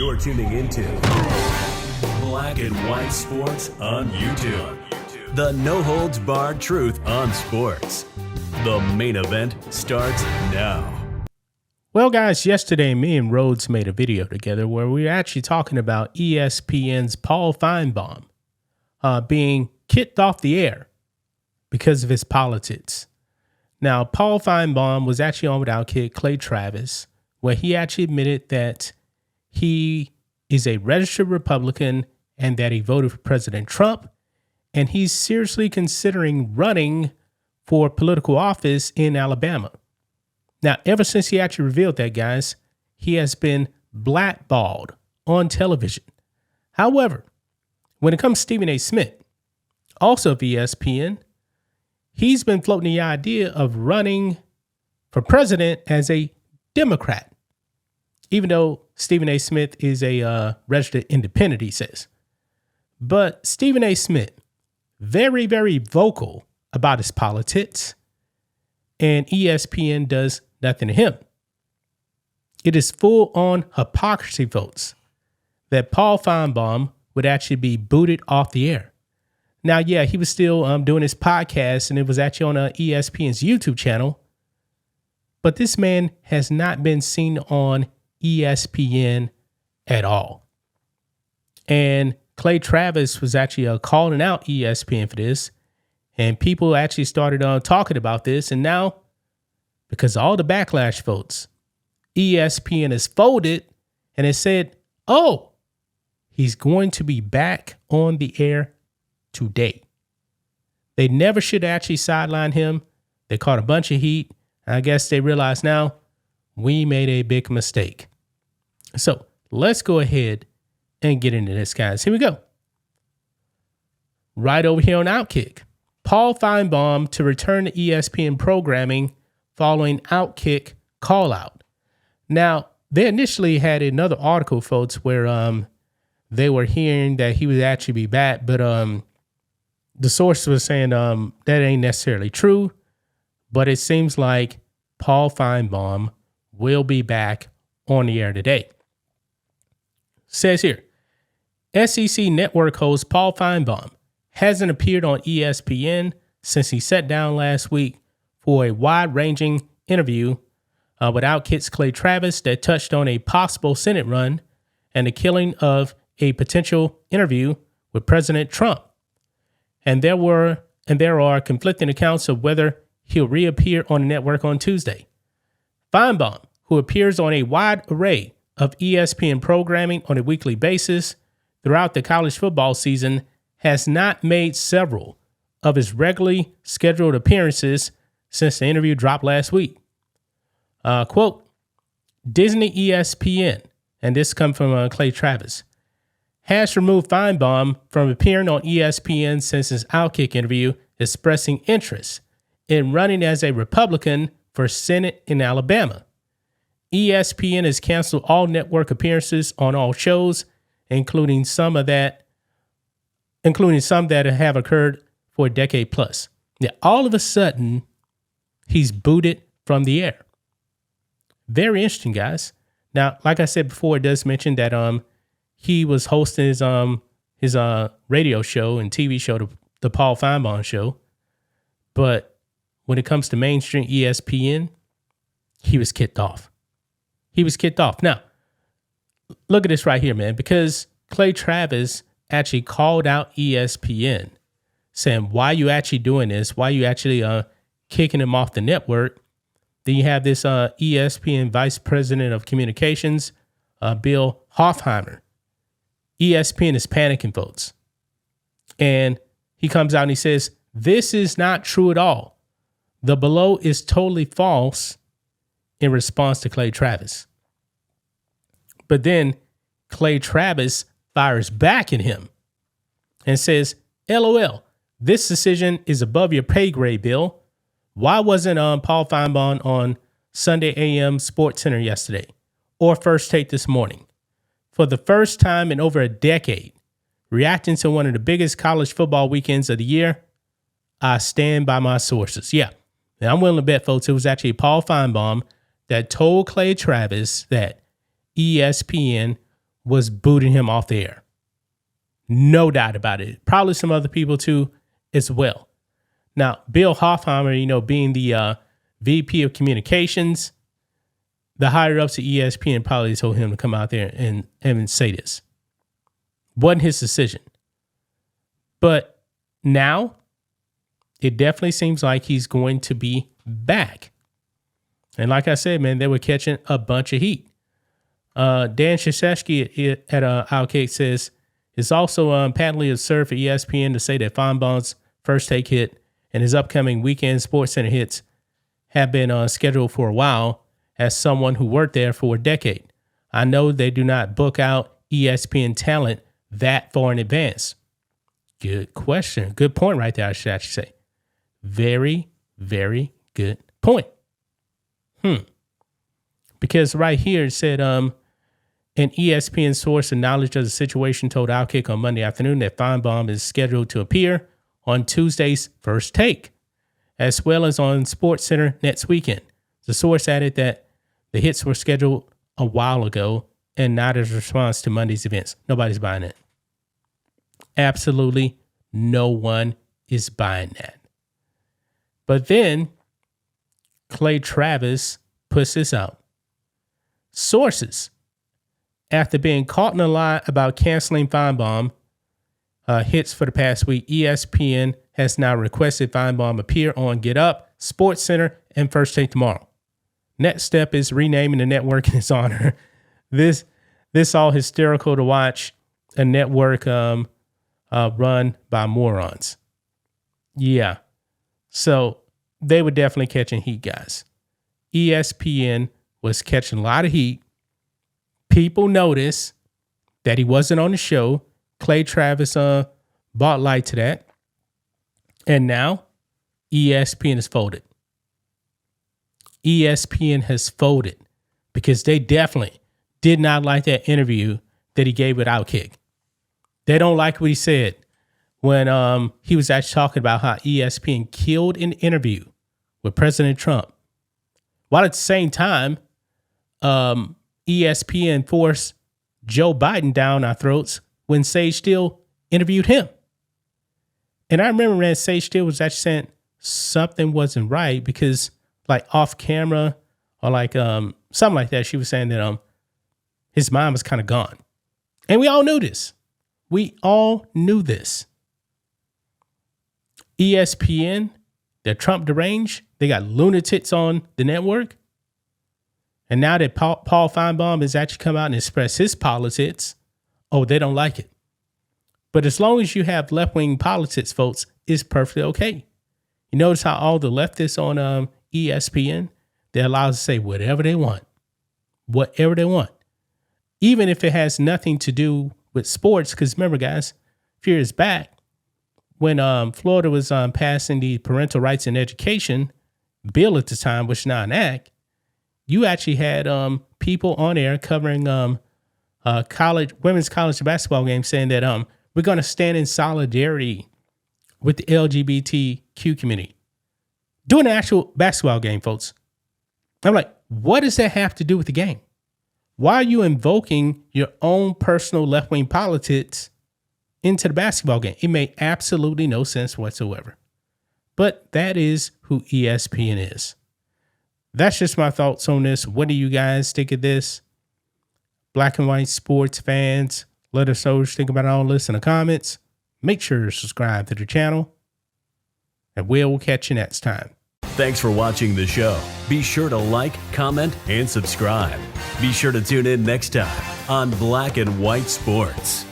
You're tuning into Black and White Sports on YouTube. The no-holds-barred truth on sports. The main event starts now. Well, guys, yesterday me and Rhodes made a video together where we were actually talking about ESPN's Paul Finebaum being kicked off the air because of his politics. Now, Paul Finebaum was actually on with Outkick Clay Travis, where he actually admitted that he is a registered Republican and that he voted for President Trump, and he's seriously considering running for political office in Alabama. Now, ever since he actually revealed that, guys, he has been blackballed on television. However, when it comes to Stephen A. Smith, also of ESPN, he's been floating the idea of running for president as a Democrat, even though Stephen A. Smith is a registered independent, he says. But Stephen A. Smith, very, very vocal about his politics, and ESPN does nothing to him. It is full on hypocrisy, folks, that Paul Finebaum would actually be booted off the air. Now, yeah, he was still doing his podcast, and it was actually on ESPN's YouTube channel. But this man has not been seen on ESPN at all. And Clay Travis was actually calling out ESPN for this. And people actually started talking about this. And now, because of all the backlash votes, ESPN has folded and has said, oh, he's going to be back on the air today. They never should actually sideline him. They caught a bunch of heat. I guess they realize now we made a big mistake. So let's go ahead and get into this, guys. Here we go. Right over here on Outkick. Paul Finebaum to return to ESPN programming following Outkick call out. Now, they initially had another article, folks, where they were hearing that he would actually be back, but the source was saying that ain't necessarily true, but it seems like Paul Finebaum will be back on the air today. Says here, SEC Network host Paul Finebaum hasn't appeared on ESPN since he sat down last week for a wide-ranging interview with Outkick's Clay Travis that touched on a possible Senate run and the killing of a potential interview with President Trump. And there are conflicting accounts of whether he'll reappear on the network on Tuesday. Finebaum, who appears on a wide array of ESPN programming on a weekly basis throughout the college football season, has not made several of his regularly scheduled appearances since the interview dropped last week. Quote, Disney ESPN, and this comes from Clay Travis, has removed Finebaum from appearing on ESPN since his Outkick interview expressing interest in running as a Republican for Senate in Alabama. ESPN has canceled all network appearances on all shows, including some that have occurred for a decade plus. Yeah, all of a sudden, he's booted from the air. Very interesting, guys. Now, like I said before, it does mention that he was hosting his radio show and TV show, the Paul Finebaum Show. But when it comes to mainstream ESPN, he was kicked off. Now, look at this right here, man, because Clay Travis actually called out ESPN saying, why are you actually doing this? Why are you actually kicking him off the network? Then you have this ESPN Vice President of Communications, Bill Hoffheimer. ESPN is panicking, folks. And he comes out and he says, this is not true at all. The below is totally false in response to Clay Travis. But then Clay Travis fires back at him and says, LOL, this decision is above your pay grade, Bill. Why wasn't Paul Finebaum on Sunday AM Sports Center yesterday or First Take this morning? For the first time in over a decade, reacting to one of the biggest college football weekends of the year, I stand by my sources. Yeah, and I'm willing to bet, folks, it was actually Paul Finebaum that told Clay Travis that ESPN was booting him off the air. No doubt about it. Probably some other people too as well. Now, Bill Hoffheimer, being the VP of communications, the higher ups at ESPN probably told him to come out there and say this. Wasn't his decision. But now it definitely seems like he's going to be back. And like I said, man, they were catching a bunch of heat. Dan Shashesky at Outkick says, it's also patently absurd for ESPN to say that Finebaum's first take hit and his upcoming weekend Sports Center hits have been scheduled for a while. As someone who worked there for a decade, I know they do not book out ESPN talent that far in advance. Good question. Good point right there, I should actually say. Very, very good point. Because right here it said, an ESPN source with knowledge of the situation told Outkick on Monday afternoon that Finebaum is scheduled to appear on Tuesday's First Take, as well as on Sports Center next weekend. The source added that the hits were scheduled a while ago and not as a response to Monday's events. Nobody's buying it. Absolutely no one is buying that. But then Clay Travis puts this out. Sources, after being caught in a lie about canceling Finebaum hits for the past week, ESPN has now requested Finebaum appear on Get Up, Sports Center, and First Take tomorrow. Next step is renaming the network in his honor. This all hysterical to watch a network run by morons. Yeah. So they were definitely catching heat, guys. ESPN was catching a lot of heat. People noticed that he wasn't on the show. Clay Travis brought light to that. And now ESPN is folded. ESPN has folded because they definitely did not like that interview that he gave with Outkick. They don't like what he said when he was actually talking about how ESPN killed an interview with President Trump, while at the same time, ESPN forced Joe Biden down our throats when Sage Steele interviewed him. And I remember when Sage Steele was actually saying something wasn't right because, like, off camera or like something like that, she was saying that his mind was kind of gone. And we all knew this. We all knew this. ESPN, they're Trump deranged. They got lunatics on the network. And now that Paul Finebaum has actually come out and expressed his politics, they don't like it. But as long as you have left-wing politics, folks, it's perfectly okay. You notice how all the leftists on ESPN, they're allowed to say whatever they want. Whatever they want. Even if it has nothing to do with sports, because remember, guys, a few years back, when Florida was passing the Parental Rights in Education bill at the time, which is now an act, you actually had people on air covering women's college basketball games saying that we're going to stand in solidarity with the LGBTQ community. Doing an actual basketball game, folks. I'm like, what does that have to do with the game? Why are you invoking your own personal left-wing politics into the basketball game? It made absolutely no sense whatsoever. But that is who ESPN is. That's just my thoughts on this. What do you guys think of this? Black and white sports fans, let us know what you think about all this in the comments. Make sure to subscribe to the channel, and we'll catch you next time. Thanks for watching the show. Be sure to like, comment, and subscribe. Be sure to tune in next time on Black and White Sports.